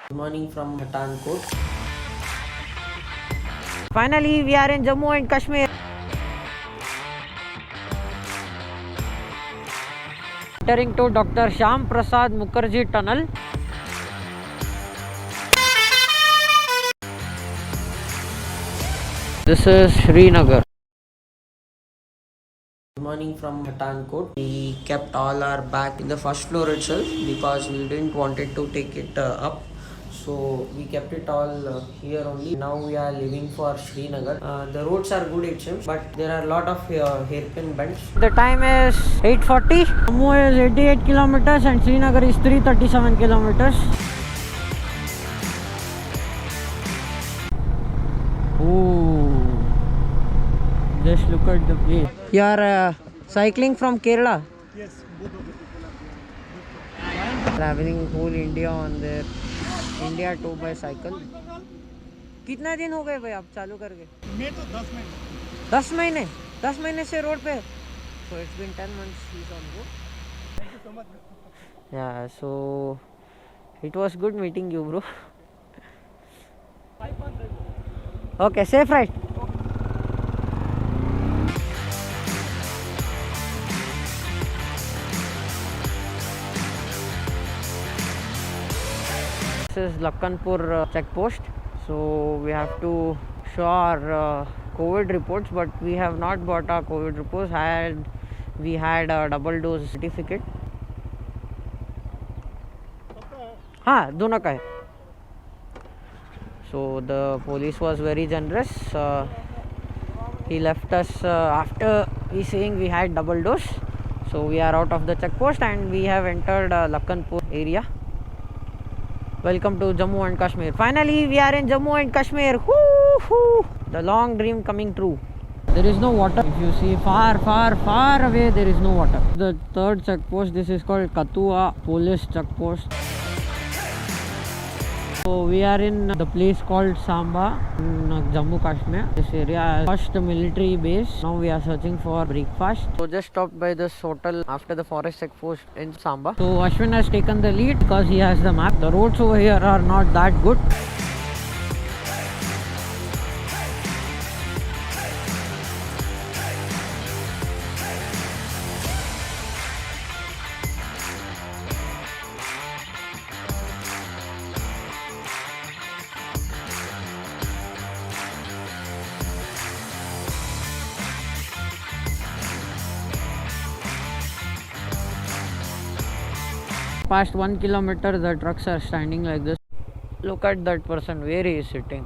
Good morning from Pathankot. Finally, we are in Jammu and Kashmir. Entering to Dr. Shyam Prasad Mukherjee Tunnel. This is Srinagar. Good morning from Pathankot. We kept all our bag in the first floor itself because we didn't wanted to take it up. So we kept it all here only. Now we are leaving for Srinagar. The roads are good it seems, but there are a lot of hairpin bends. The time is 8:40. Jammu is 88 kilometers and Srinagar is 337 kilometers. Ooh, just look at the place. You are cycling from Kerala? Yes, both of Traveling whole India on their India tour by cycle. कितना दिन हो गए भाई आप चालू करके? मैं तो 10 महीने 10 महीने 10 महीने से रोड पे. So it's been 10 months he's on road. Thank you so much Yeah, so it was good meeting you, bro. Okay, safe ride. This is Lakhanpur checkpost. So we have to show our COVID reports, but we have not bought our COVID reports. We had a double dose certificate. हाँ दोनों का है. So the police was very generous. He left us after we saying we had double dose. So we are out of the checkpost and we have entered Lakhanpur area. Welcome to Jammu and Kashmir. Finally we are in Jammu and Kashmir. Woo-hoo! The long dream coming true. There is no water. If you see far away, there is no water. The third checkpost, this is called Kathua police checkpost. So we are in the place called Samba in Jammu Kashmir. This area is first military base. Now we are searching for breakfast. So just stopped by this hotel after the forest checkpost in Samba. So Ashwin has taken the lead because he has the map. The roads over here are not that good. Past 1 kilometer the trucks are standing like this. Look at that person where he is sitting.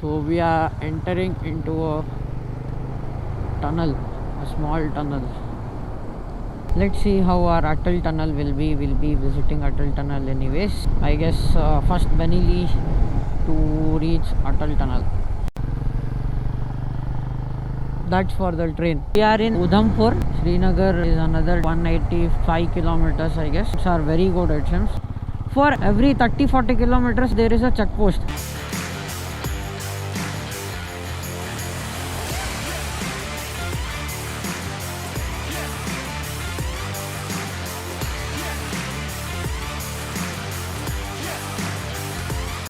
So we are entering into a tunnel, a small tunnel. Let's see how our Atal tunnel will be. We'll be visiting Atal tunnel anyways. I guess first Benili to reach Atal tunnel. That's for the train. We are in Udhampur. Srinagar is another 185 kilometers I guess. It's are very good it seems. For every 30-40 kilometers there is a checkpost.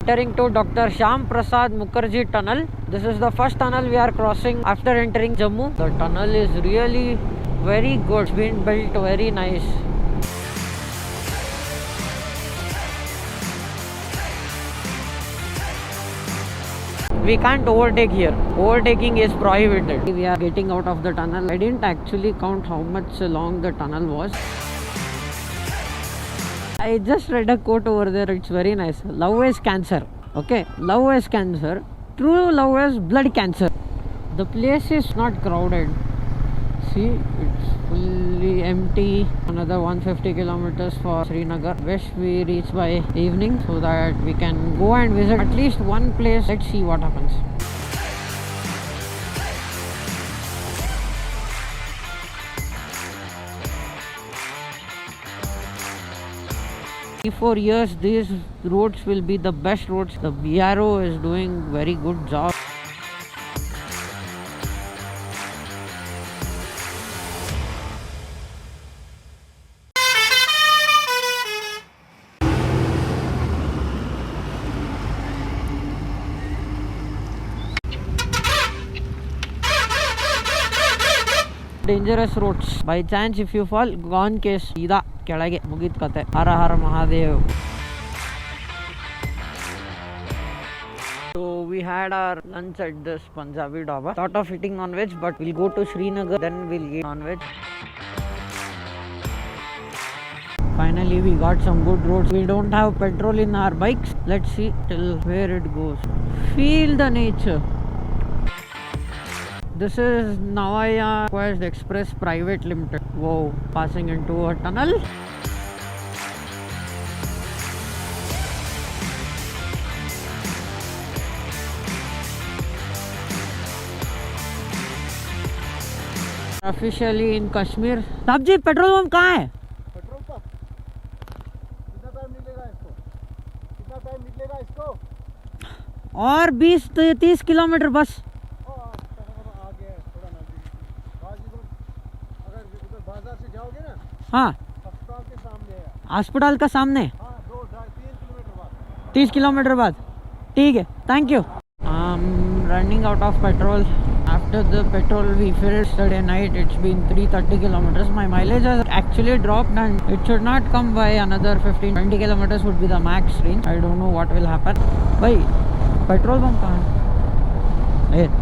Entering to Dr. Shyam Prasad Mukherjee Tunnel. This is the first tunnel we are crossing after entering Jammu. The tunnel is really very good. It's been built very nice. We can't overtake here. Overtaking is prohibited. We are getting out of the tunnel. I didn't actually count how much long the tunnel was. I just read a quote over there. It's very nice. Love is cancer. Okay, love is cancer. True love is blood cancer. The place is not crowded. see it's fully empty. Another 150 kilometers for Srinagar. Wish we reach by evening so that we can go and visit at least one place. Let's see what happens. 4 years these roads will be the best roads. The BRO is doing very good job. Dangerous roads. By chance if you fall, gone case. Ida ಕೆಳಗೆ ಮುಗಿದ ಕತೆ. ಹರ ಹರ Mahadev. So we had our lunch at this Punjabi dhaba. Thought of eating non-veg, but we'll go to Srinagar, then we'll eat non-veg. Finally we got some good roads. We don't have petrol in our bikes. Let's see till where it goes. Feel the nature. This is Navaya Quest Express Private Limited. Whoa, passing into a tunnel. Officially in Kashmir. साहब जी petrol pump कहाँ है? Petrol pump कितना time निकलेगा इसको? कितना time निकलेगा इसको? और 20-30 किलोमीटर बस. आगे है थोड़ा नजदीक. अगर उधर बाजार से जाओगे ना, हाँ, अस्पताल के सामने है. अस्पताल का सामने. हाँ, 2-3 किलोमीटर बाद. 30 किलोमीटर बाद. ठीक है, thank you. Running out of petrol. After the petrol we filled yesterday night, it's been 330 kilometers. My mileage has actually dropped and it should not come by another 15-20 kilometers would be the max range. I don't know what will happen. Bhai, petrol pump kahan hai? Here.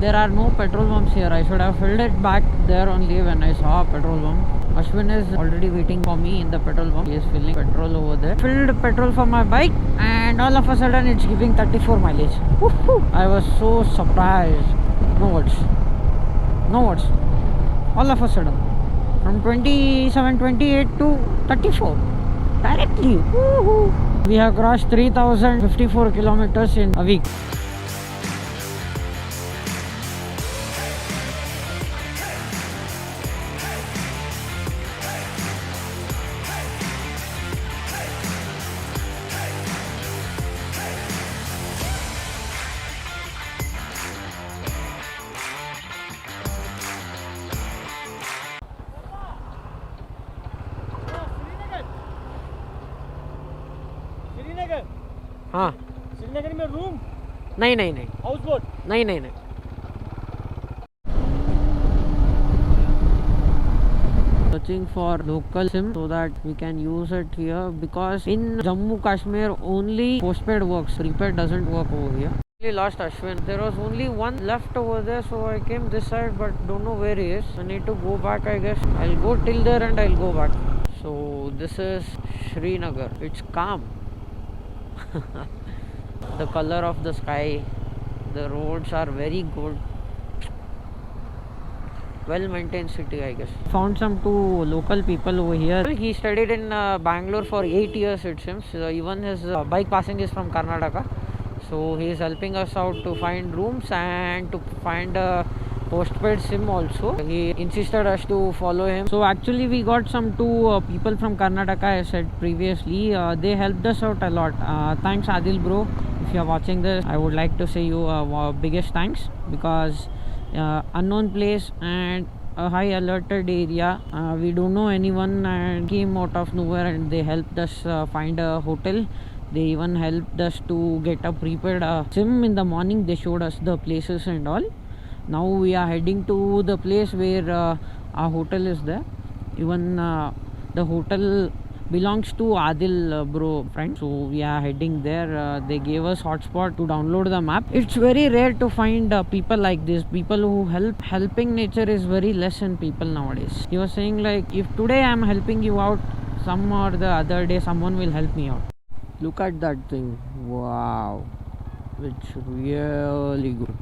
There are no petrol pumps here. I should have filled it back there only when I saw a petrol pump. Ashwin is already waiting for me in the petrol pump. He is filling petrol over there. Filled petrol for my bike and all of a sudden it's giving 34 mileage. Woohoo! I was so surprised. No words. No words. All of a sudden. From 27, 28 to 34. Directly. Woohoo! We have crossed 3054 kilometers in a week. Srinagar. हाँ. श्रीनगर में room. नहीं. House boat. नहीं. Searching for local SIM so that we can use it here, because in Jammu Kashmir only postpaid works, prepaid doesn't work over here. We lost Ashwin. There was only one left over there, so I came this side but don't know where he is. I need to go back, I guess. I'll go till there and I'll go back. So this is Srinagar. It's calm. The color of the sky, the roads are very good. Well maintained city, I guess. Found some two local people over here. He studied in Bangalore for 8 years it seems. Even his bike passing is from Karnataka. So he is helping us out to find rooms and to find a postpaid SIM also. He insisted us to follow him. So actually we got some two people from Karnataka, I said previously. They helped us out a lot. Thanks Adil bro. If you are watching this, I would like to say you biggest thanks, because unknown place and a high alerted area, we don't know anyone, and came out of nowhere and they helped us find a hotel. They even helped us to get a prepaid SIM in the morning. They showed us the places and all. Now we are heading to the place where our hotel is there. Even the hotel belongs to Adil bro friend, so we are heading there. They gave us hotspot to download the map. It's very rare to find people like this, people who helping nature is very less in people nowadays. He was saying like, if today I am helping you out, some or the other day someone will help me out. Look at that thing. Wow, it's really good.